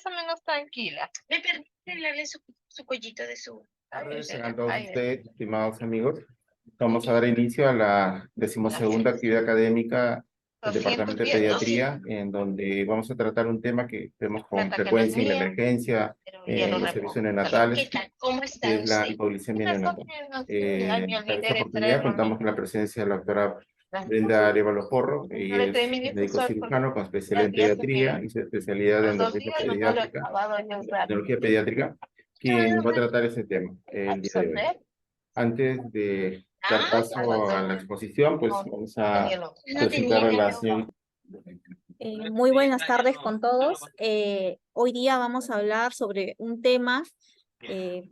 o menos tranquila. ¿Me permite hablarle su cuellito de su... A todos ustedes, estimados amigos, vamos a dar inicio a la 12ª actividad académica del Departamento de Pediatría, en donde vamos a tratar un tema que vemos con frecuencia en la emergencia, en los servicios neonatales, ¿Cómo que está es la usted? hipoglicemia neonatal. Para esta oportunidad contamos con la presencia de la doctora Brenda Arévalo Porro. Ella es médico cirujano con especialidad en pediatría y su especialidad en endocrinología pediátrica, quien nos va a tratar ese tema el día de hoy. Antes de dar paso a la exposición, pues vamos a presentar a la señorita. Muy buenas tardes con todos. Hoy día vamos a hablar sobre un tema que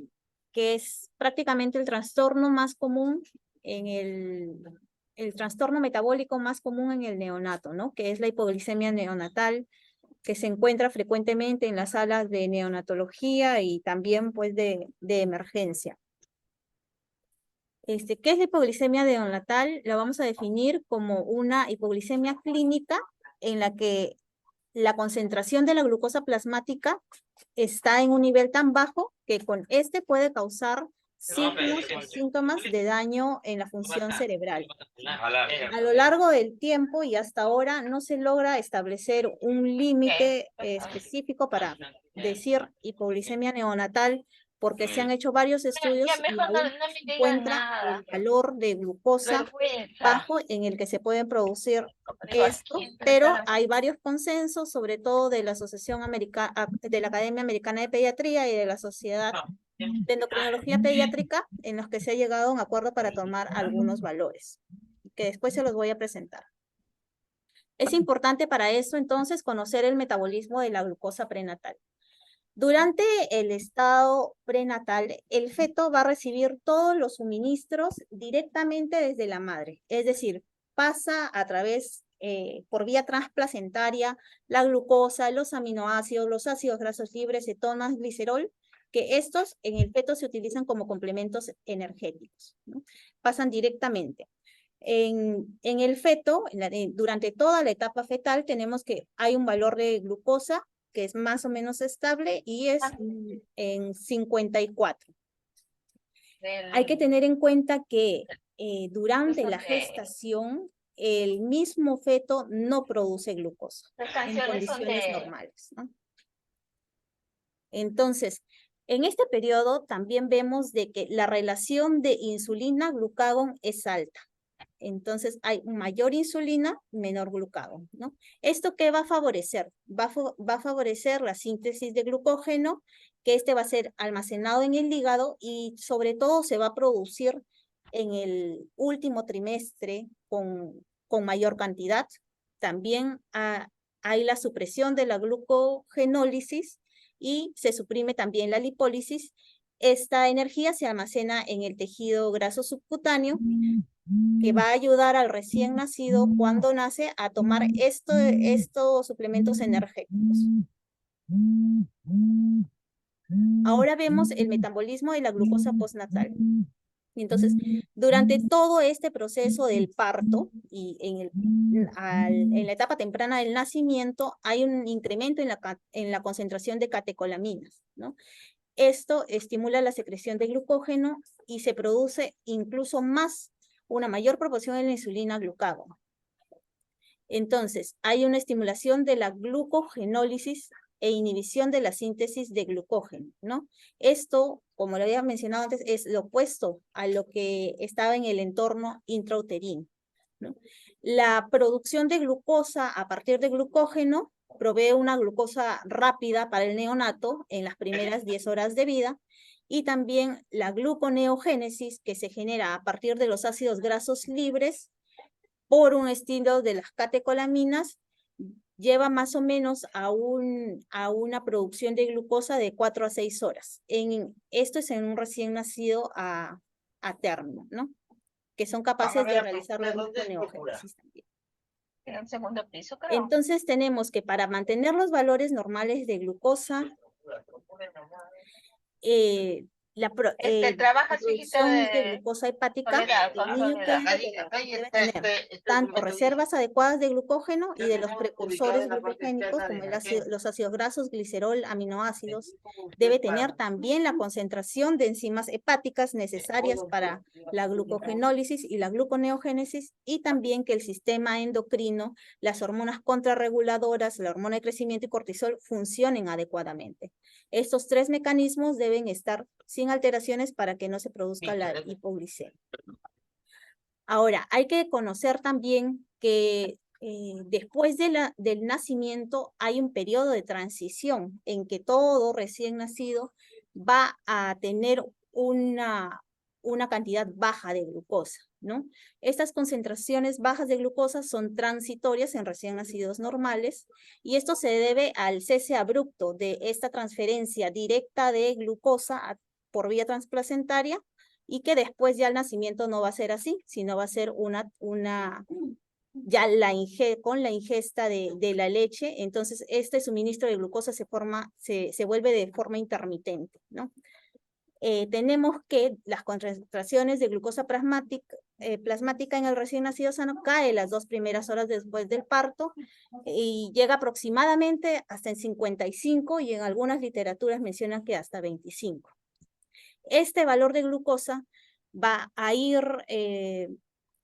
es prácticamente el trastorno más común en el trastorno metabólico más común en el neonato, ¿no? Que es la hipoglicemia neonatal, que se encuentra frecuentemente en las salas de neonatología y también pues de emergencia. ¿Qué es la hipoglicemia neonatal? La vamos a definir como una hipoglicemia clínica en la que la concentración de la glucosa plasmática está en un nivel tan bajo que con este puede causar signos o síntomas de daño en la función cerebral. A lo largo del tiempo y hasta ahora no se logra establecer un límite específico para decir hipoglicemia neonatal, porque se han hecho varios estudios y aún se encuentra el valor de glucosa bajo en el que se pueden producir esto, pero hay varios consensos, sobre todo de la Asociación Americana, de la Academia Americana de Pediatría y de la Sociedad de Endocrinología Pediátrica, en los que se ha llegado a un acuerdo para tomar algunos valores, que después se los voy a presentar. Es importante para eso, entonces, conocer el metabolismo de la glucosa prenatal. Durante el estado prenatal, el feto va a recibir todos los suministros directamente desde la madre, es decir, pasa a través, por vía transplacentaria, la glucosa, los aminoácidos, los ácidos grasos libres, cetonas, glicerol, que estos en el feto se utilizan como complementos energéticos, ¿no? Pasan directamente. En el feto, durante toda la etapa fetal, tenemos que hay un valor de glucosa que es más o menos estable y es en 54. Hay que tener en cuenta que durante la gestación, el mismo feto no produce glucosa en condiciones normales, ¿no? Entonces, en este periodo también vemos de que la relación de insulina-glucagón es alta. Entonces hay mayor insulina, menor glucagón, ¿no? ¿Esto qué va a favorecer? Va a favorecer la síntesis de glucógeno, que este va a ser almacenado en el hígado y sobre todo se va a producir en el último trimestre con mayor cantidad. También hay la supresión de la glucogenólisis y se suprime también la lipólisis. Esta energía se almacena en el tejido graso subcutáneo, que va a ayudar al recién nacido cuando nace a tomar estos suplementos energéticos. Ahora vemos el metabolismo de la glucosa postnatal. Entonces, durante todo este proceso del parto y en la etapa temprana del nacimiento, hay un incremento en la concentración de catecolaminas, ¿no? Esto estimula la secreción de glucógeno y se produce incluso una mayor proporción de la insulina-glucagón. Entonces, hay una estimulación de la glucogenólisis e inhibición de la síntesis de glucógeno, ¿no? Esto, como lo había mencionado antes, es lo opuesto a lo que estaba en el entorno intrauterino, ¿no? La producción de glucosa a partir de glucógeno provee una glucosa rápida para el neonato en las primeras 10 horas de vida, y también la gluconeogénesis, que se genera a partir de los ácidos grasos libres por un estilo de las catecolaminas, lleva más o menos a una producción de glucosa de 4 a 6 horas. Esto es en un recién nacido a término, ¿no? Que son capaces de realizar la gluconeogénesis también. En el segundo piso, creo. Entonces tenemos que para mantener los valores normales de glucosa, trabaja su hijito producción de de glucosa hepática Soledad, del con niño que Soledad. debe tener tanto reservas adecuadas de glucógeno y de los precursores glucogénicos como los ácidos grasos, glicerol, aminoácidos. Debe tener también la concentración de enzimas hepáticas necesarias para la glucogenólisis y la gluconeogénesis, y también que el sistema endocrino, las hormonas contrarreguladoras, la hormona de crecimiento y cortisol funcionen adecuadamente. Estos tres mecanismos deben estar sin alteraciones para que no se produzca la hipoglicemia. Ahora, hay que conocer también que después del nacimiento hay un periodo de transición en que todo recién nacido va a tener una cantidad baja de glucosa, ¿no? Estas concentraciones bajas de glucosa son transitorias en recién nacidos normales, y esto se debe al cese abrupto de esta transferencia directa de glucosa por vía transplacentaria, y que después ya el nacimiento no va a ser así, sino va a ser ya con la ingesta de la leche. Entonces este suministro de glucosa se vuelve de forma intermitente, ¿no? Tenemos que las concentraciones de glucosa plasmática en el recién nacido sano cae las 2 primeras horas después del parto y llega aproximadamente hasta en 55, y en algunas literaturas mencionan que hasta 25. Este valor de glucosa va a ir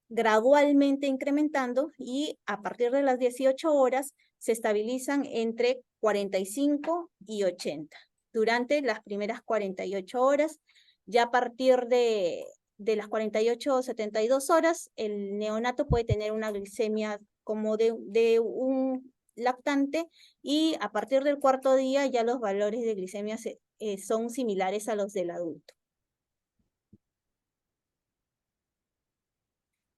gradualmente incrementando, y a partir de las 18 horas se estabilizan entre 45 y 80. Durante las primeras 48 horas, ya a partir de las 48 o 72 horas, el neonato puede tener una glicemia como de un lactante, y a partir del 4.º día ya los valores de glicemia son similares a los del adulto.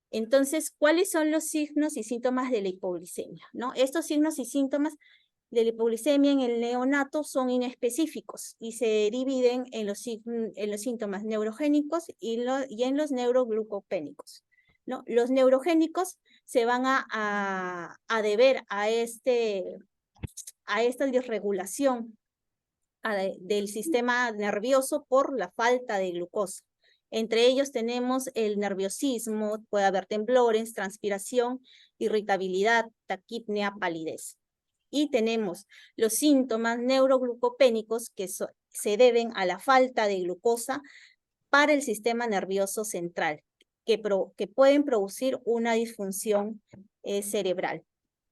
Entonces, ¿cuáles son los signos y síntomas de la hipoglicemia, ¿no? Estos signos y síntomas de la hipoglicemia en el neonato son inespecíficos y se dividen en los síntomas neurogénicos y en los neuroglucopénicos, ¿no? Los neurogénicos se van a deber a esta disregulación del sistema nervioso por la falta de glucosa. Entre ellos tenemos el nerviosismo, puede haber temblores, transpiración, irritabilidad, taquipnea, palidez. Y tenemos los síntomas neuroglucopénicos que se deben a la falta de glucosa para el sistema nervioso central, que pueden producir una disfunción cerebral.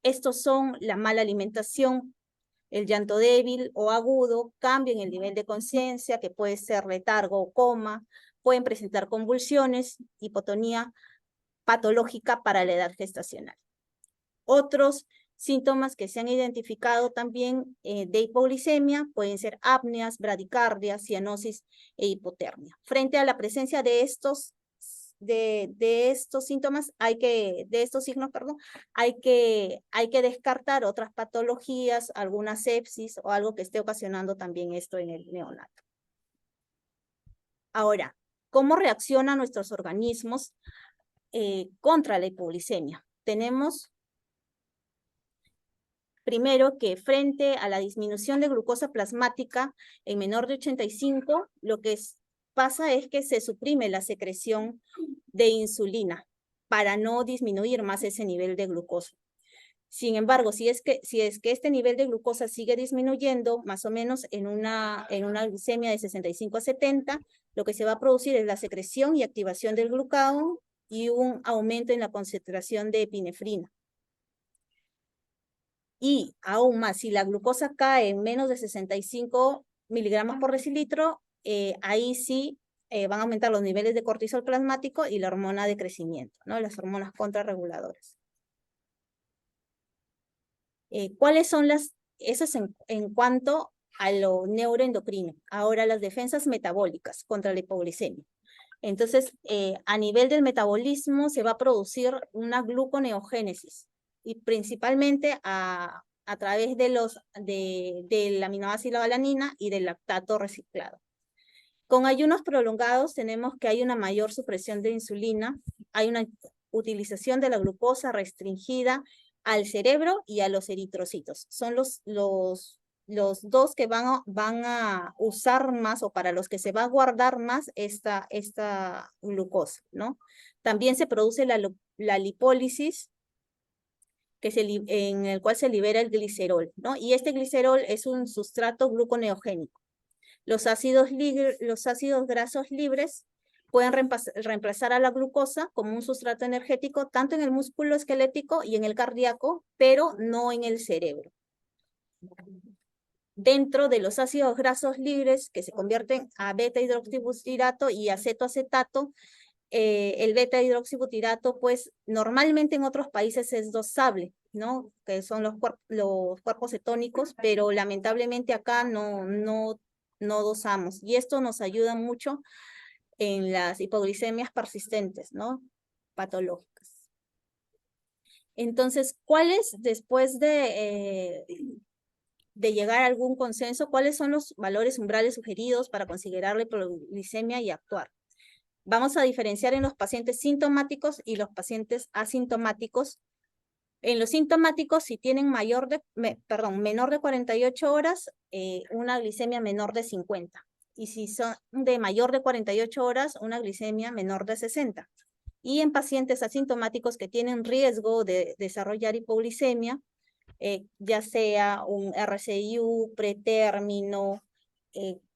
Estos son la mala alimentación, el llanto débil o agudo, cambio en el nivel de conciencia, que puede ser letargo o coma, pueden presentar convulsiones, hipotonía patológica para la edad gestacional. Otros síntomas que se han identificado también de hipoglicemia pueden ser apneas, bradicardia, cianosis e hipotermia. Frente a la presencia de estos síntomas, de estos signos, perdón, hay que descartar otras patologías, alguna sepsis o algo que esté ocasionando también esto en el neonato. Ahora, ¿cómo reaccionan nuestros organismos contra la hipoglicemia? Tenemos primero que frente a la disminución de glucosa plasmática en menor de 85, lo que pasa es que se suprime la secreción de insulina para no disminuir más ese nivel de glucosa. Sin embargo, si es que este nivel de glucosa sigue disminuyendo, más o menos en una glicemia de 65 a 70, lo que se va a producir es la secreción y activación del glucagón y un aumento en la concentración de epinefrina. Y aún más, si la glucosa cae en menos de 65 miligramos por decilitro, ahí sí van a aumentar los niveles de cortisol plasmático y la hormona de crecimiento, ¿no? Las hormonas contrarreguladoras. ¿Cuáles son eso es en cuanto a lo neuroendocrino? Ahora, las defensas metabólicas contra la hipoglicemia. Entonces, a nivel del metabolismo se va a producir una gluconeogénesis, y principalmente a través del aminoácido alanina y del lactato reciclado. Con ayunos prolongados tenemos que hay una mayor supresión de insulina, hay una utilización de la glucosa restringida al cerebro y a los eritrocitos. Son los los dos que van a usar más o para los que se va a guardar más esta glucosa, ¿no? También se produce la lipólisis, en el cual se libera el glicerol, ¿no? Y este glicerol es un sustrato gluconeogénico. Los ácidos grasos libres pueden reemplazar a la glucosa como un sustrato energético tanto en el músculo esquelético y en el cardíaco, pero no en el cerebro. Dentro de los ácidos grasos libres que se convierten a beta-hidroxibutirato y acetoacetato, el beta-hidroxibutirato, pues normalmente en otros países es dosable, ¿no? Que son los cuerpos cetónicos, pero lamentablemente acá no dosamos. Y esto nos ayuda mucho en las hipoglicemias persistentes, ¿no? Patológicas. Entonces, ¿cuáles, después de llegar a algún consenso, cuáles son los valores umbrales sugeridos para considerar la hipoglicemia y actuar? Vamos a diferenciar en los pacientes sintomáticos y los pacientes asintomáticos. En los sintomáticos, si tienen menor de 48 horas, una glicemia menor de 50. Y si son de mayor de 48 horas, una glicemia menor de 60. Y en pacientes asintomáticos que tienen riesgo de desarrollar hipoglicemia, ya sea un RCIU, pretérmino,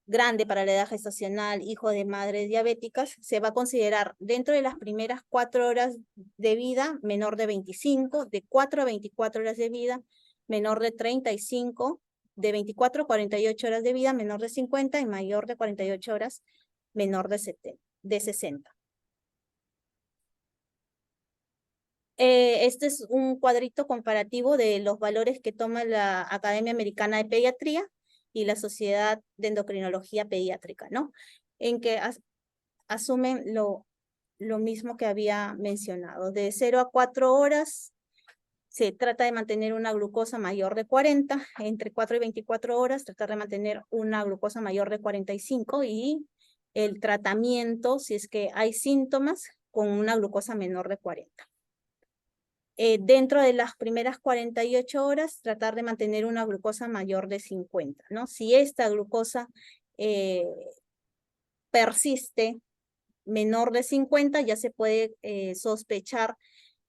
grande para la edad gestacional, hijo de madres diabéticas, se va a considerar dentro de las primeras 4 horas de vida menor de 25, de 4 a 24 horas de vida menor de 35, de 24 a 48 horas de vida menor de 50 y mayor de 48 horas menor de 60. Este es un cuadrito comparativo de los valores que toma la Academia Americana de Pediatría y la Sociedad de Endocrinología Pediátrica, ¿no? En que asumen lo mismo que había mencionado. De 0 a 4 horas se trata de mantener una glucosa mayor de 40, entre 4 y 24 horas tratar de mantener una glucosa mayor de 45 y el tratamiento, si es que hay síntomas, con una glucosa menor de 40. Dentro de las primeras 48 horas, tratar de mantener una glucosa mayor de 50, ¿no? Si esta glucosa persiste menor de 50, ya se puede sospechar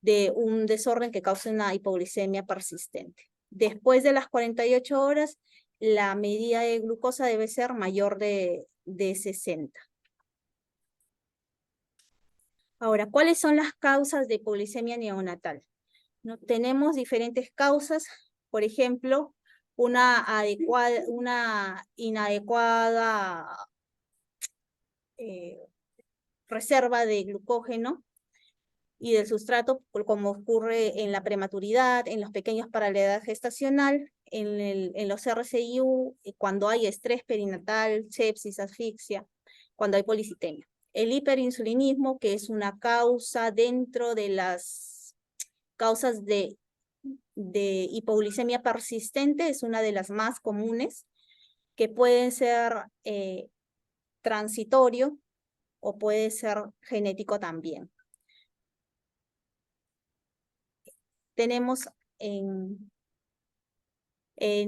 de un desorden que cause una hipoglicemia persistente. Después de las 48 horas, la medida de glucosa debe ser mayor de 60. Ahora, ¿cuáles son las causas de hipoglicemia neonatal? ¿No? Tenemos diferentes causas, por ejemplo, una inadecuada reserva de glucógeno y del sustrato, como ocurre en la prematuridad, en los pequeños para la edad gestacional, en los RCIU, cuando hay estrés perinatal, sepsis, asfixia, cuando hay policitemia. El hiperinsulinismo, que es una causa dentro de las causas de hipoglicemia persistente, es una de las más comunes, que puede ser transitorio o puede ser genético también. Tenemos en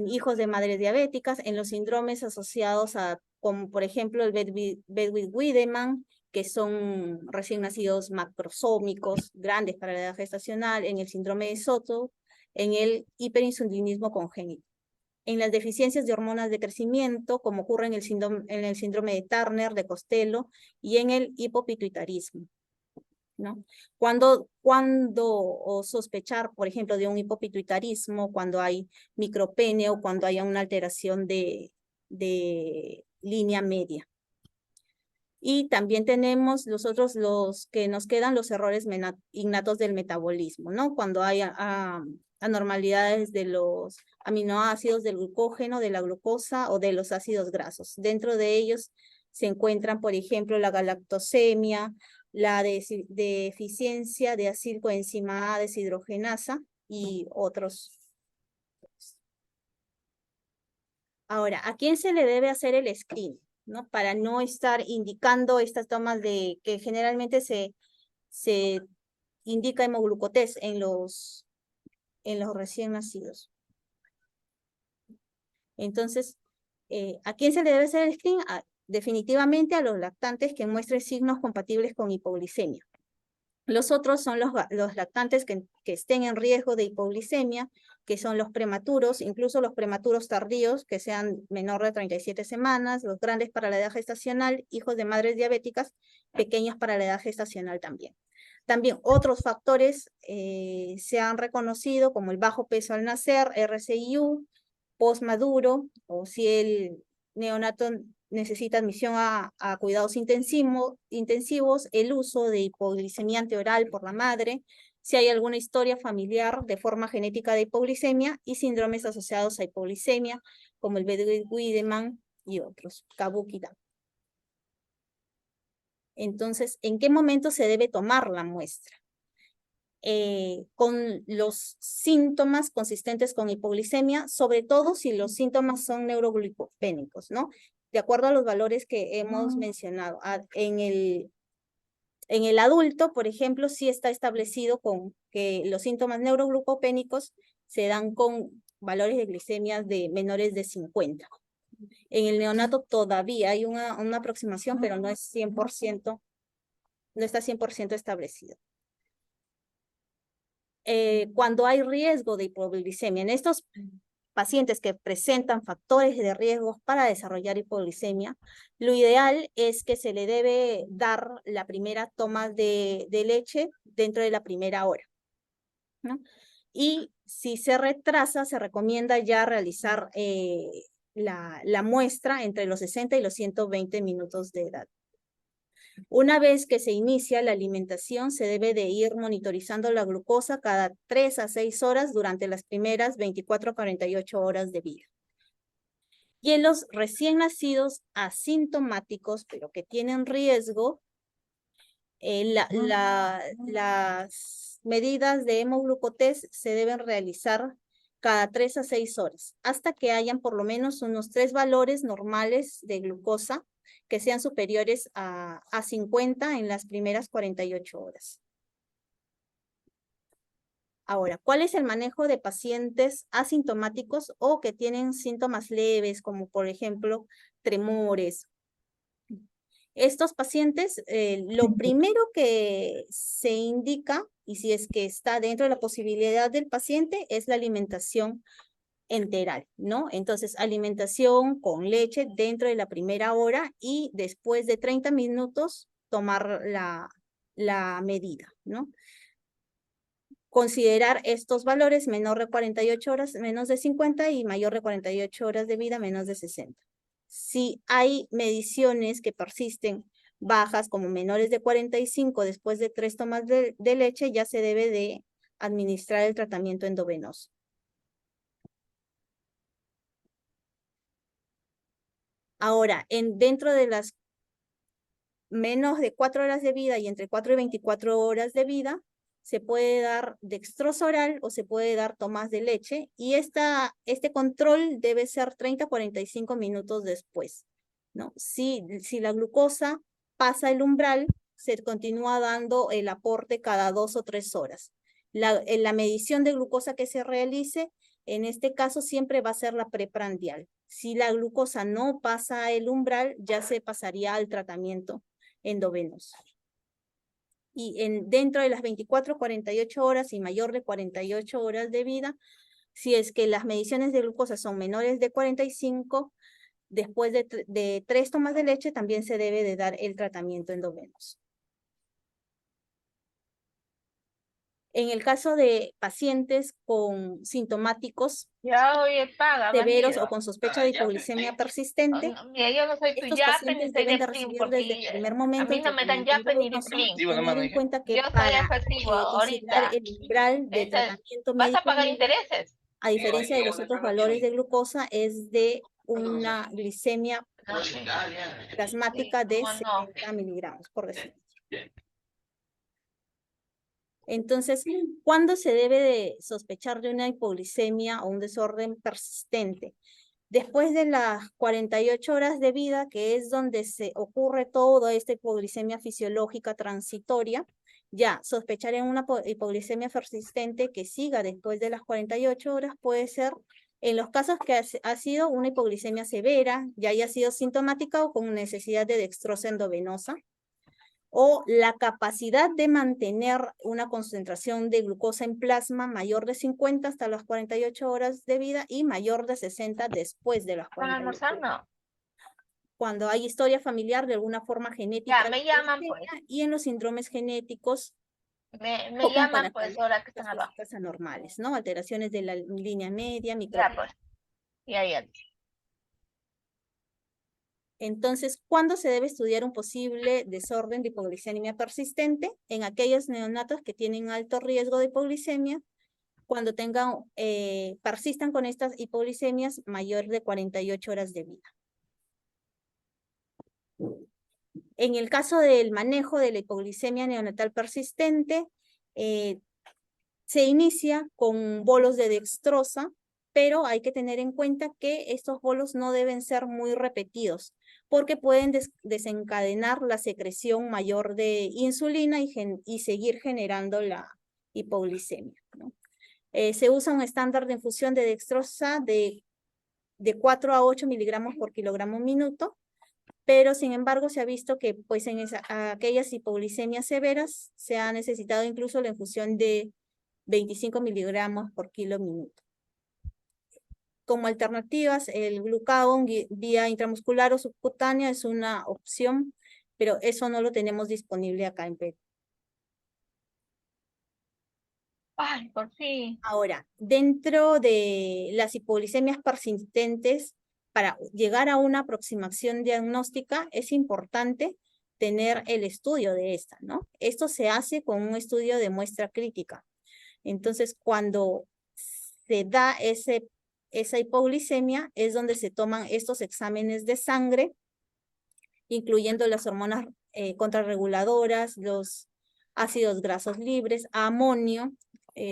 hijos de madres diabéticas, en los síndromes asociados a, como por ejemplo el Bedwick-Wiedemann, que son recién nacidos macrosómicos, grandes para la edad gestacional, en el síndrome de Soto, en el hiperinsulinismo congénito. En las deficiencias de hormonas de crecimiento, como ocurre en el síndrome de Turner, de Costello, y en el hipopituitarismo, ¿no? Cuando sospechar, por ejemplo, de un hipopituitarismo, cuando hay micropene o cuando haya una alteración de línea media. Y también tenemos los que nos quedan, los errores innatos del metabolismo, ¿no? Cuando hay anormalidades de los aminoácidos, del glucógeno, de la glucosa o de los ácidos grasos. Dentro de ellos se encuentran, por ejemplo, la galactosemia, la deficiencia de acilcoenzima A deshidrogenasa y otros. Ahora, ¿a quién se le debe hacer el screening, ¿no? Para no estar indicando estas tomas que generalmente se indica hemoglucotés en los recién nacidos. Entonces, ¿a quién se le debe hacer el screening? Definitivamente a los lactantes que muestren signos compatibles con hipoglicemia. Los otros son los lactantes que estén en riesgo de hipoglicemia, que son los prematuros, incluso los prematuros tardíos, que sean menor de 37 semanas, los grandes para la edad gestacional, hijos de madres diabéticas, pequeños para la edad gestacional también. También otros factores se han reconocido como el bajo peso al nacer, RCIU, postmaduro, o si el neonato necesita admisión a cuidados intensivos, el uso de hipoglicemia anteoral por la madre, si hay alguna historia familiar de forma genética de hipoglicemia y síndromes asociados a hipoglicemia, como el Wiedemann y otros, Kabuki. Entonces, ¿en qué momento se debe tomar la muestra? Con los síntomas consistentes con hipoglicemia, sobre todo si los síntomas son neuroglicopénicos, ¿no? De acuerdo a los valores que hemos mencionado. En el adulto, por ejemplo, sí está establecido con que los síntomas neuroglucopénicos se dan con valores de glicemia de menores de 50. En el neonato todavía hay una aproximación, pero no es 100%, no está 100% establecido. Cuando hay riesgo de hipoglicemia, en estos pacientes que presentan factores de riesgo para desarrollar hipoglicemia, lo ideal es que se le debe dar la primera toma de leche dentro de la primera hora, ¿no? Y si se retrasa, se recomienda ya realizar la muestra entre los 60 y los 120 minutos de edad. Una vez que se inicia la alimentación, se debe de ir monitorizando la glucosa cada 3 a 6 horas durante las primeras 24 a 48 horas de vida. Y en los recién nacidos asintomáticos, pero que tienen riesgo, las medidas de hemoglucotest se deben realizar cada 3 a 6 horas, hasta que hayan por lo menos unos 3 valores normales de glucosa que sean superiores a 50 en las primeras 48 horas. Ahora, ¿cuál es el manejo de pacientes asintomáticos o que tienen síntomas leves, como por ejemplo tremores? Estos pacientes, lo primero que se indica, y si es que está dentro de la posibilidad del paciente, es la alimentación enteral, ¿no? Entonces, alimentación con leche dentro de la primera hora y después de 30 minutos tomar la medida, ¿no? Considerar estos valores menor de 48 horas, menos de 50 y mayor de 48 horas de vida, menos de 60. Si hay mediciones que persisten bajas como menores de 45 después de 3 tomas de leche, ya se debe de administrar el tratamiento endovenoso. Ahora, dentro de las menos de 4 horas de vida y entre 4 y 24 horas de vida, se puede dar dextrosa oral o se puede dar tomas de leche y este control debe ser 30 a 45 minutos después, ¿no? Si la glucosa pasa el umbral, se continúa dando el aporte cada 2 o 3 horas. La medición de glucosa que se realice, en este caso siempre va a ser la preprandial. Si la glucosa no pasa el umbral, ya se pasaría al tratamiento endovenoso. Y dentro de las 24 48 horas y mayor de 48 horas de vida, si es que las mediciones de glucosa son menores de 45, después de 3 tomas de leche también se debe de dar el tratamiento endovenoso. En el caso de pacientes con sintomáticos Ya, oye, paga, severos bandido. o con sospecha de hipoglicemia persistente, Mira, yo no soy tu estos yape ni pacientes soy deben de de PRIM, recibir porque desde el primer a momento mí el no me dan tratamiento yape ni endovenoso, PRIM. tener en cuenta que Yo soy para efectivo considerar ahorita. el umbral de Entonces, tratamiento vas a médico, pagar intereses. a diferencia de los otros valores de glucosa, es de una glicemia plasmática de ¿Cómo no? 70 miligramos por decilitro. Entonces, ¿cuándo se debe de sospechar de una hipoglicemia o un desorden persistente? Después de las 48 horas de vida, que es donde se ocurre toda esta hipoglicemia fisiológica transitoria, ya sospechar en una hipoglicemia persistente que siga después de las 48 horas puede ser En los casos que ha sido una hipoglicemia severa, ya haya sido sintomática o con necesidad de dextrosa endovenosa, o la capacidad de mantener una concentración de glucosa en plasma mayor de 50 hasta las 48 horas de vida y mayor de 60 después de las ¿Con 48 almorzar? horas. No. Cuando hay historia familiar de alguna forma genética Ya, me de llaman hipoglicemia pues. y en los síndromes genéticos Me o con llaman pues ahora que están características abajo. físicas anormales, ¿no? Alteraciones de la línea media, Ya pues. Ya, ya. Entonces, ¿cuándo se debe estudiar un posible desorden de hipoglicemia persistente? En aquellos neonatos que tienen alto riesgo de hipoglicemia, cuando persistan con estas hipoglicemias mayor de 48 horas de vida. En el caso del manejo de la hipoglicemia neonatal persistente, se inicia con bolos de dextrosa, pero hay que tener en cuenta que estos bolos no deben ser muy repetidos, porque pueden desencadenar la secreción mayor de insulina y seguir generando la hipoglicemia, ¿no? Se usa un estándar de infusión de dextrosa de 4 a 8 miligramos por kilogramo minuto, pero sin embargo se ha visto que pues en aquellas hipoglicemias severas se ha necesitado incluso la infusión de 25 miligramos por kilo minuto. Como alternativas, el glucagón vía intramuscular o subcutánea es una opción, pero eso no lo tenemos disponible acá en Perú. Ay, por fin. Ahora, dentro de las hipoglicemias persistentes, para llegar a una aproximación diagnóstica, es importante tener el estudio de esta, ¿no? Esto se hace con un estudio de muestra crítica. Entonces, cuando se da esa hipoglicemia, es donde se toman estos exámenes de sangre, incluyendo las hormonas contrarreguladoras, los ácidos grasos libres, amonio,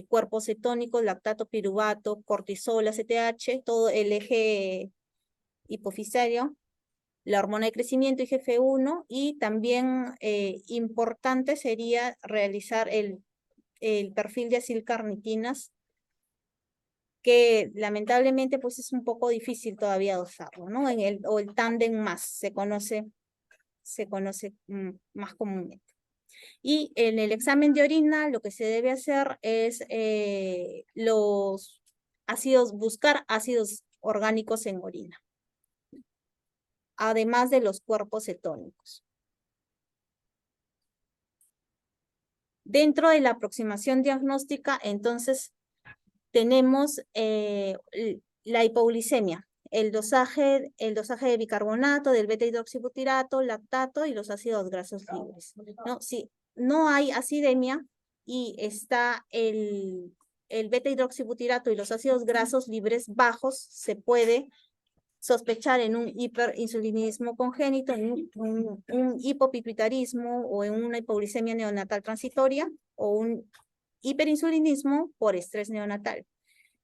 cuerpos cetónicos, lactato, piruvato, cortisol, ACTH, todo el eje hipofisario, la hormona de crecimiento IGF-1 y también importante sería realizar el perfil de acilcarnitinas, que lamentablemente pues es un poco difícil todavía dosarlo, ¿no? O el tándem más se conoce más comúnmente. Y en el examen de orina lo que se debe hacer es buscar ácidos orgánicos en orina, además de los cuerpos cetónicos. Dentro de la aproximación diagnóstica, entonces, tenemos la hipoglicemia, el dosaje de bicarbonato, del beta-hidroxibutirato, lactato y los ácidos grasos libres, ¿no? Si no hay acidemia y está el beta-hidroxibutirato y los ácidos grasos libres bajos, se puede sospechar en un hiperinsulinismo congénito, en un hipopituitarismo o en una hipoglicemia neonatal transitoria o un hiperinsulinismo por estrés neonatal.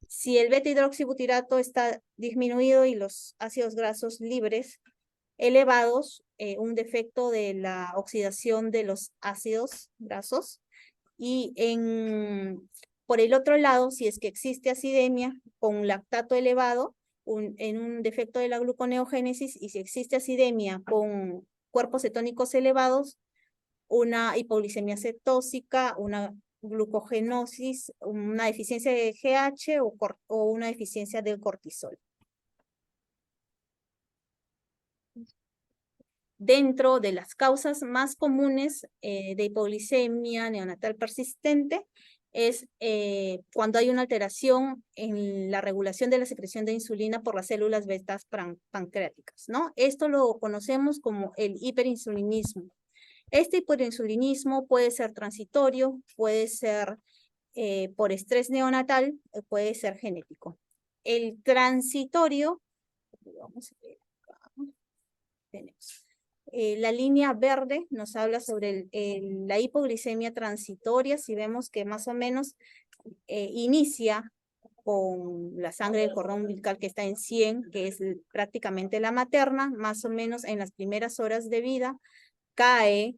Si el beta-hidroxibutirato está disminuido y los ácidos grasos libres elevados, un defecto de la oxidación de los ácidos grasos. Y por el otro lado, si es que existe acidemia con lactato elevado, en un defecto de la gluconeogénesis, y si existe acidemia con cuerpos cetónicos elevados, una hipoglicemia cetósica, una glucogenosis, una deficiencia de GH o una deficiencia del cortisol. Dentro de las causas más comunes de hipoglicemia neonatal persistente es cuando hay una alteración en la regulación de la secreción de insulina por las células betas pancreáticas, ¿no? Esto lo conocemos como el hiperinsulinismo. Este hiperinsulinismo puede ser transitorio, puede ser por estrés neonatal, puede ser genético. El transitorio, vamos a ver acá, tenemos. La línea verde nos habla sobre la hipoglicemia transitoria, si vemos que más o menos inicia con la sangre del cordón umbilical que está en 100, que es prácticamente la materna, más o menos en las primeras horas de vida, cae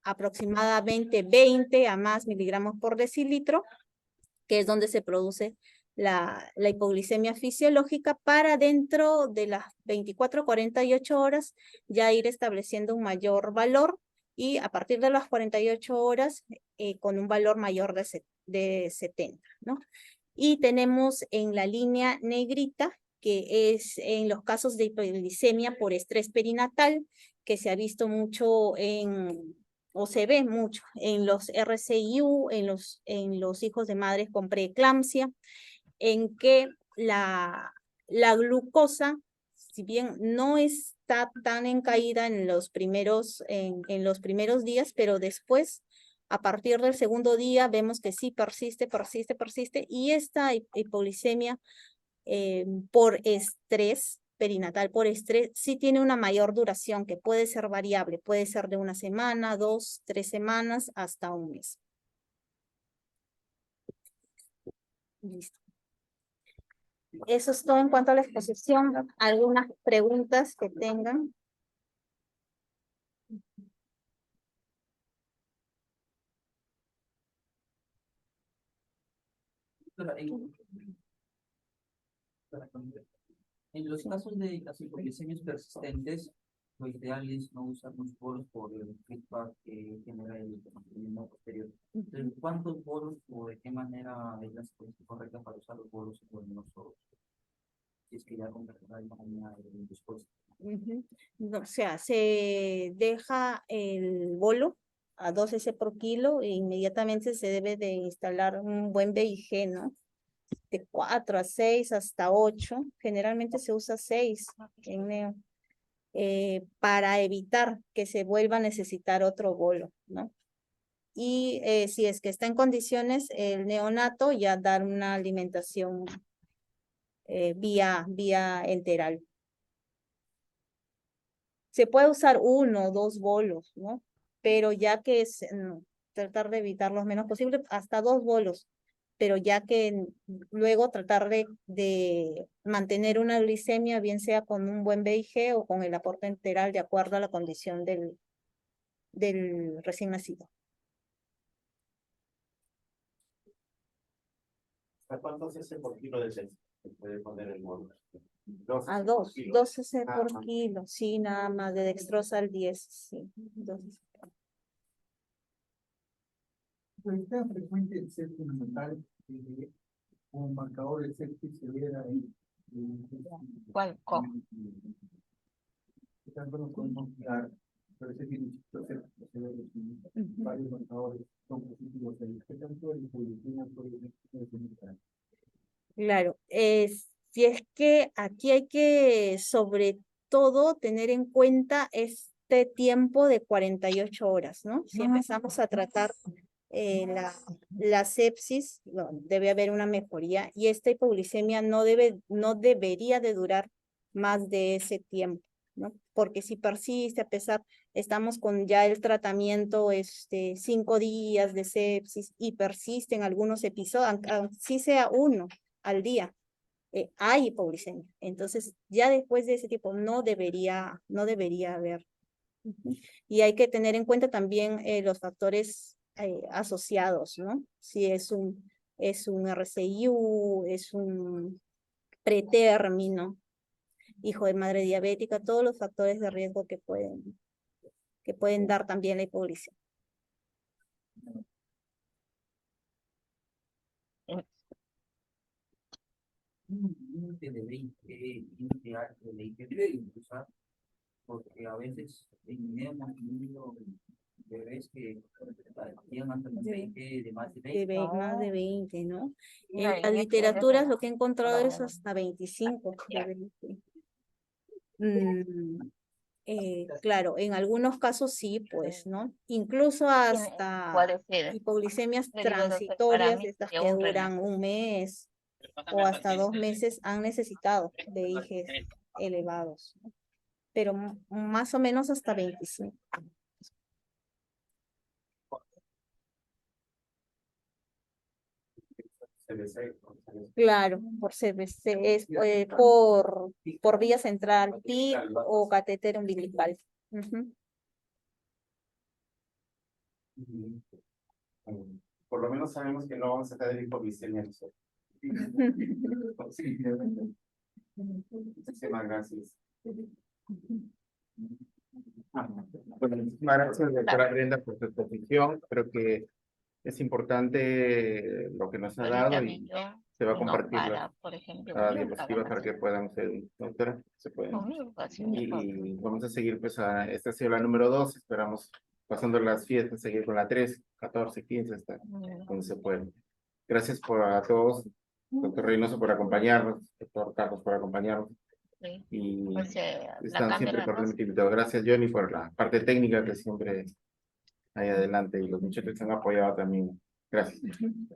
aproximadamente 20 a más miligramos por decilitro, que es donde se produce la hipoglicemia fisiológica para dentro de las 24 48 horas ya ir estableciendo un mayor valor y a partir de las 48 horas con un valor mayor de 70, ¿no? Y tenemos en la línea negrita, que es en los casos de hipoglicemia por estrés perinatal, que se ha visto mucho o se ve mucho en los RCIU, en los hijos de madres con preeclampsia, en que la glucosa, si bien no está tan en caída en los primeros días, pero después, a partir del segundo día, vemos que sí persiste, y esta hipoglicemia por estrés perinatal, por estrés, sí tiene una mayor duración que puede ser variable, puede ser de 1 semana, 2, 3 semanas, hasta 1 mes. Listo. Eso es todo en cuanto a la exposición. ¿Algunas preguntas que tengan? En los casos de las hipoglicemias persistentes, lo ideal es no usar los bolos por el feedback que genera el mantenimiento posterior. Entonces, ¿cuántos bolos o de qué manera es la secuencia correcta para usar los bolos en los ojos? Si es que ya completará la mañana después. No, o sea, se deja el bolo a 2 cc por kilo e inmediatamente se debe de instalar un buen BIG, ¿no? De 4 a 6 hasta 8. Generalmente se usa 6 en neo para evitar que se vuelva a necesitar otro bolo, ¿no? Y si es que está en condiciones, el neonato ya dar una alimentación vía enteral. Se puede usar 1 o 2 bolos, ¿no? Pero ya que es tratar de evitar lo menos posible, hasta 2 bolos. Pero ya que luego tratar de mantener una glicemia, bien sea con un buen BIG o con el aporte enteral de acuerdo a la condición del recién nacido. ¿A cuántos cc por kilo de leche se puede poner el bolo? A 2 cc por kilo, sí, nada más, de dextrosa al 10, sí. 2 cc. Es tan frecuente el ser fundamental como marcador de sepsis severa ¿Cuál? ¿Qué tanto nos podemos fiar? Parece que muchos sepsis severos y varios marcadores son positivos ahí. ¿Qué tanto el hipoglicemia puede ser? Claro, si es que aquí hay que sobre todo tener en cuenta este tiempo de 48 horas, ¿no? Si empezamos a tratar la sepsis, no, debe haber una mejoría y esta hipoglicemia no debería de durar más de ese tiempo, ¿no? Porque si persiste, a pesar, estamos con ya el tratamiento 5 días de sepsis y persisten algunos episodios, así sea 1 al día, hay hipoglicemia. Entonces, ya después de ese tiempo no debería haber. Y hay que tener en cuenta también los factores asociados, ¿no? Si es un RCIU, es un pretérmino, hijo de madre diabética, todos los factores de riesgo que pueden dar también la hipoglicemia. Un límite de 20 años de 20 debe usar, porque a veces en Neo hemos tenido bebés que llegan hasta los 20, de más de 20. Más de 20, ¿no? No, En las literaturas lo que he encontrado es hasta 25. Claro, en algunos casos sí, pues, ¿no? Incluso hasta puede ser hipoglicemias le digo, doctor, para transitorias, mí estas que que un duran 1 mes o hasta 2 meses, han necesitado VIGs elevados, ¿no? Pero más o menos hasta 25. Claro, por CBC, es por vía central, PIC o catéter umbilical. Por lo menos sabemos que no vamos a tener hipoglicemia nosotros. Muchísimas gracias. Bueno, muchísimas gracias, doctora Brenda, por su exposición. Creo que es importante lo que nos ha Pero dado también y yo, se va a no compartir para, por ejemplo, las yo diapositivas para que puedan ustedes, doctora, se pueden. conmigo, así mejor. Y vamos a seguir, pues, esta ha sido la número 2, esperamos, pasando las fiestas, seguir con la 3, 14, 15, hasta donde se pueda. Gracias a todos, doctor Reynoso, por acompañarnos, doctor Carlos, por acompañarnos. Sí. Y Pues, la están siempre cámara, ¿no? cordialmente invitados. Gracias, Johnny, por la parte técnica que siempre hay adelante, y los muchachos que han apoyado también. Gracias.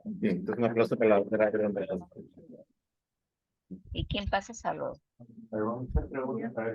Bien, entonces un aplauso para la doctora Brenda. ¿Y quién pasa salud? Vamos a hacer preguntas para